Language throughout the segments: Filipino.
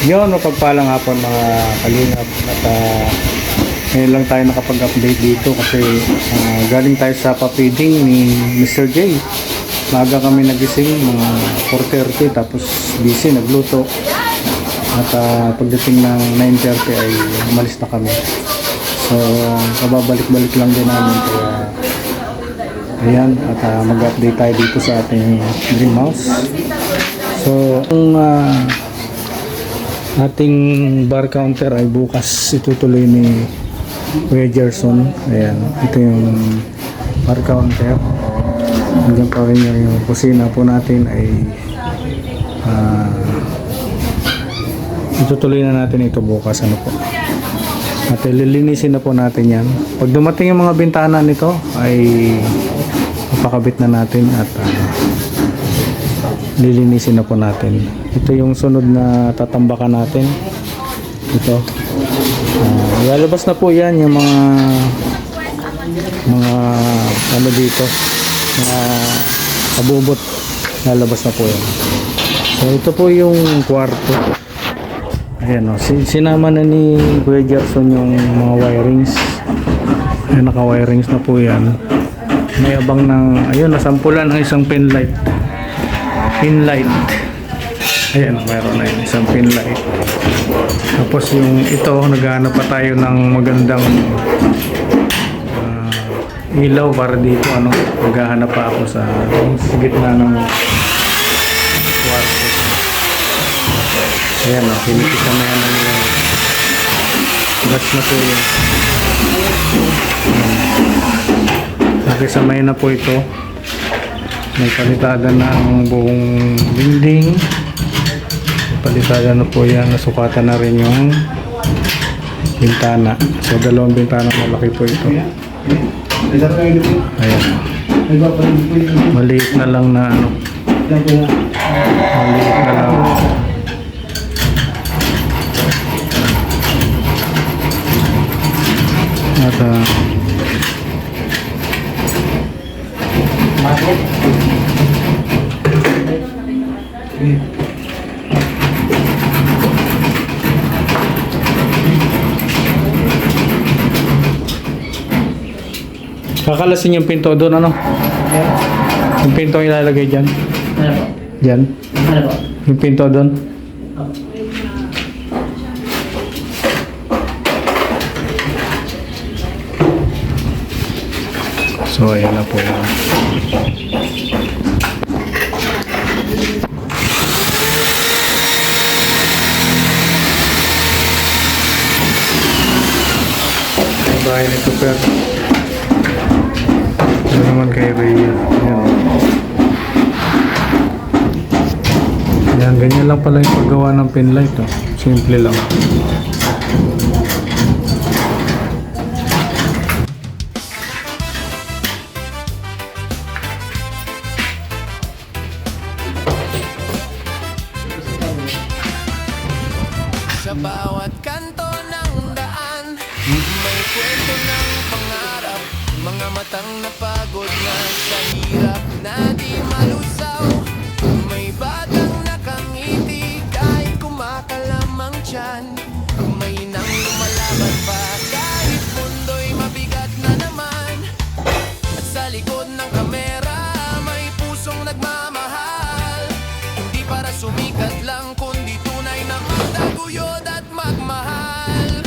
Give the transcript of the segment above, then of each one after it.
Yun, mapagpalang hapon mga kalingap. At ngayon lang tayo nakapag-update dito kasi galing tayo sa papiding ni Mr. J. Maaga kami nagising, mga 4:30, tapos busy, nagluto. At pagdating ng 9:30 ay umalis na kami. So, kababalik-balik lang din namin. Kaya, ayan, at mag-update tayo dito sa ating dream house. So, ang ating bar counter ay bukas itutuloy ni Kuya Gerson. Ayan, ito yung bar counter. Hanggang pa rin yung kusina po natin ay itutuloy na natin ito bukas. Ano po, at lilinisin na po natin yan. Pag dumating yung mga bintana nito ay mapakabit na natin at lilinisin na po natin. Ito yung sunod na tatambakan natin. Ito lalabas na po yan yung mga ano dito, mga kabubot, lalabas na po yan. So ito po yung kwarto. Ayan o, sinama na ni Kuya Gerson yung mga wirings. Ayan, naka wirings na po yan. May abang ng, ayun, nasampulan ang isang pin light. Ayan, mayroon na yun, isang pin light. Tapos yung ito, naghahanap pa tayo ng magandang ilaw para dito. Ano, naghahanap pa ako sa gitna ng kwarto. Ayan o, pinipisa na yan ng gas na po yun. Nakisamayin na po ito. May palitada na ang buong dingding. Palitada na po yan. Nasukatan na rin yung bintana. So dalawang bintana malaki po ito. Ayan. Maliit na lang na ano. Maliit na lang. At kakalasin yung pinto doon, ano? Yung pinto ilalagay dyan. Dyan. Yung pinto doon. So ayan na po yun. Bahay nito pero ito naman kay Ray. Yan, ganyan lang pala yung paggawa ng pin light. Oh. Simple lang. Sa bawat kanto ng daan, may kwento ng pangarap. Mga matang napagod na sa hirap na di malusaw. May batang nakangiti kahit kumakalamang tiyan. May nang lumalaban pa kahit mundo'y mabigat na naman. At sa likod ng kamera may pusong nagmamahal. Hindi para sumikat lang kundi tunay na magtaguyod at magmahal.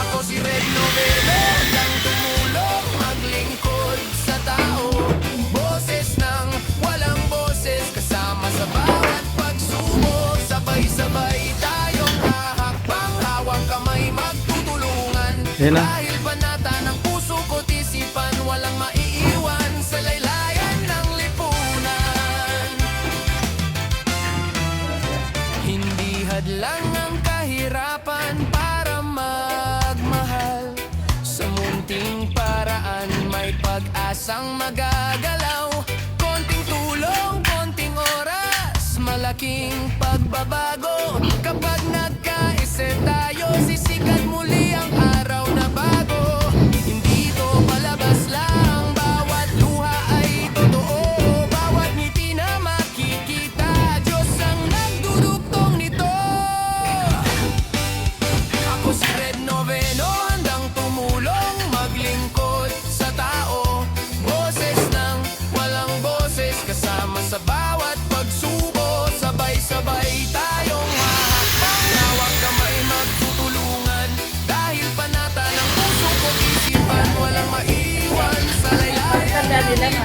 Ako si Red Novelo, lang tumulong maglingkod sa tao. Boses ng walang boses, kasama sa bawat pagsubok. Sabay-sabay tayong hahakbang, hawak kamay magtutulungan. Dahil banata ng puso ko't isipan, walang maiiwan sa laylayan ng lipunan. Hindi hadlang ang kahirapan para magmahal. Sa munting paraan may pag-asang magagalaw. Konting tulong, konting oras, malaking pagbabago. Kapag nagkaisa tayo, sisikat muli ang araw na bago. Hindi ito palabas lang, bawat luha ay totoo. Bawat ngiti na makikita, Diyos ang nagdudugtong nito.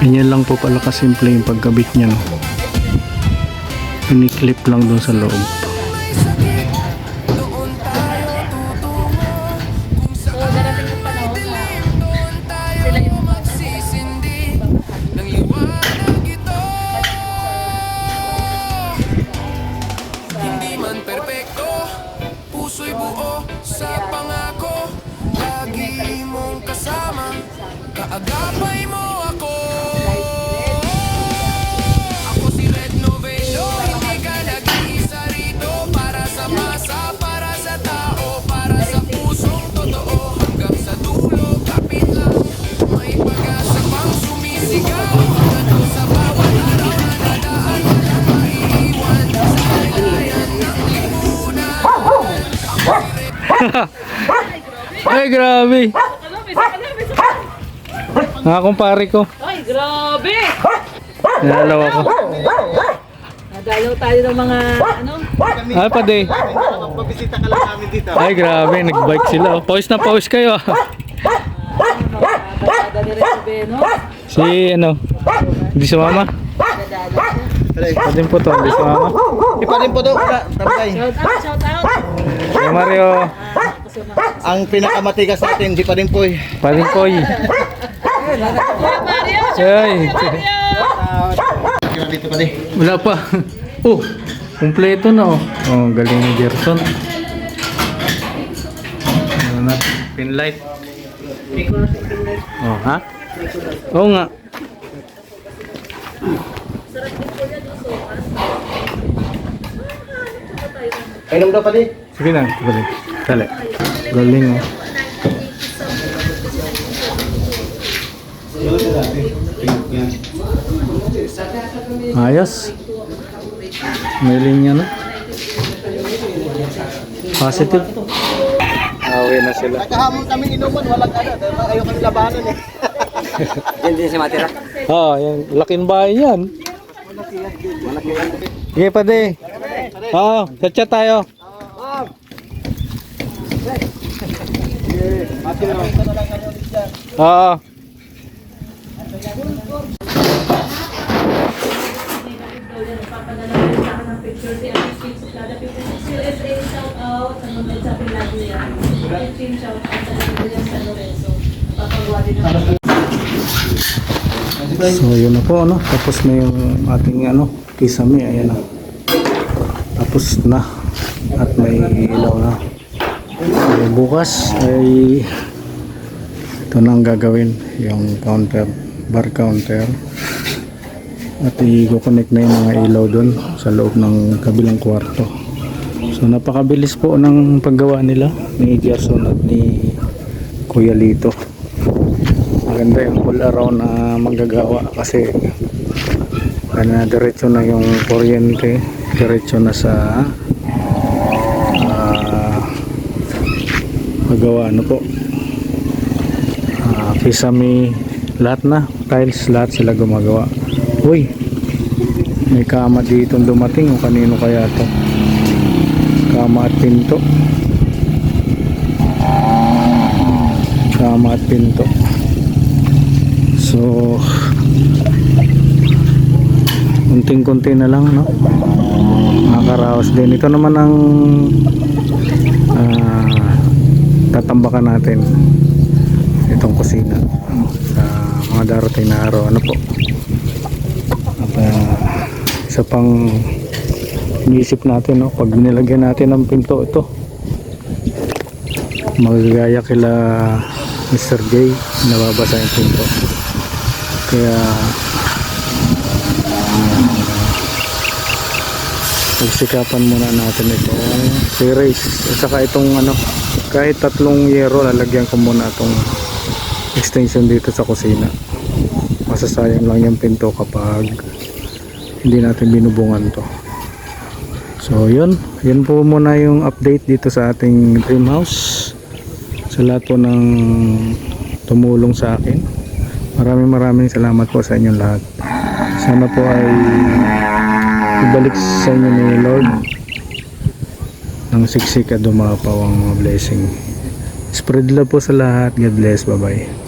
Ganyan lang po pala kasimple yung pagkabit niya, no? Ini-clip lang doon sa loob. So, darating yung panahon na sila yung Hindi man perpekto, puso'y buo sa pangako. Lagi mong kasama, kaagapay mo ako. Ako si Red Novelo, hindi ka nag-iisa rito. Para sa masa, para sa tao, para sa pusong totoo. Hanggang sa dulo, kapit lang, may pag-asa pang sumisigaw. Hanggang sa bawat araw na dadaan, walang maiiwan sa laylayan ng lipunan. Ay, grabe! Mga kumpare ko. Ay, grabe! Nalalaw ako. Nadalaw tayo ng mga, ano? Ay, pade. Mabisita ka lang namin dito. Ay, grabe. Nag-bike sila. Oh. Pawis na pawis kayo. Ah. Barkada ni Recibeno. Si, ano? Hindi sumama? Pa din po to. Hindi sumama. Ipa rin po doon. Tabay. Shout out, shout out! Si Mario. Ang pinakamatigas natin, di pa rin po eh. Pa din po. Kuya Mario! Ay. Kira dito pa din. Wala pa. Oh, kumpleto na oh. Oh, galing ni Gerson. Ano na? Pinlight. Oh, ha? Oo nga. Kainom daw pa din. Sige na, galing. Dali. Galing oh. Ayos. May linya na. Positive. Awe na sila. Nagkahamon kami inuman, walang ano. Dahil ayaw kami labanan eh. Yan din si Matira. Oh, yan. Laking bahay yan. Sige pa di. Oo, chat tayo. Oo. So yun na po ano, tapos na yung ating ano, kisame, ayan na. Tapos na at may ilaw na. So, bukas ay ito na ang gagawin, yung counter, bar counter. At i-connect na yung mga ilaw doon sa loob ng kabilang kwarto. So napakabilis po ng paggawa nila ni Gerson at ni Kuya Lito. Maganda yung all around na manggagawa kasi diretso na yung kuryente, diretso na sa paggawa ano po, kisame, lahat na, tiles, lahat sila gumagawa. Uy, may kama dito dumating o kanino kaya to? Kama at pinto. Kama at pinto. So kunting-kunti na lang, no? Nakakaraos din. Ito naman ang tatambakan natin, itong kusina sa mga darating na araw. Ano po? At isa pang iniisip natin, no? Pag nilagyan natin ng pinto ito, magagaya kila Mr. J, nababasa yung pinto. Kaya pagsikapan muna natin itong series at saka itong ano, kahit 3 yero lalagyan ko muna itong extension dito sa kusina. Masasayang lang yung pinto kapag hindi natin binubungan to. So yun po muna yung update dito sa ating dream house. Sa lahat po ng tumulong sa akin, maraming salamat po sa inyong lahat. Sana po ay ibalik sa inyo ni Lord ng siksik at dumapaw ang mga blessing. Spread love po sa lahat. God bless. Bye bye.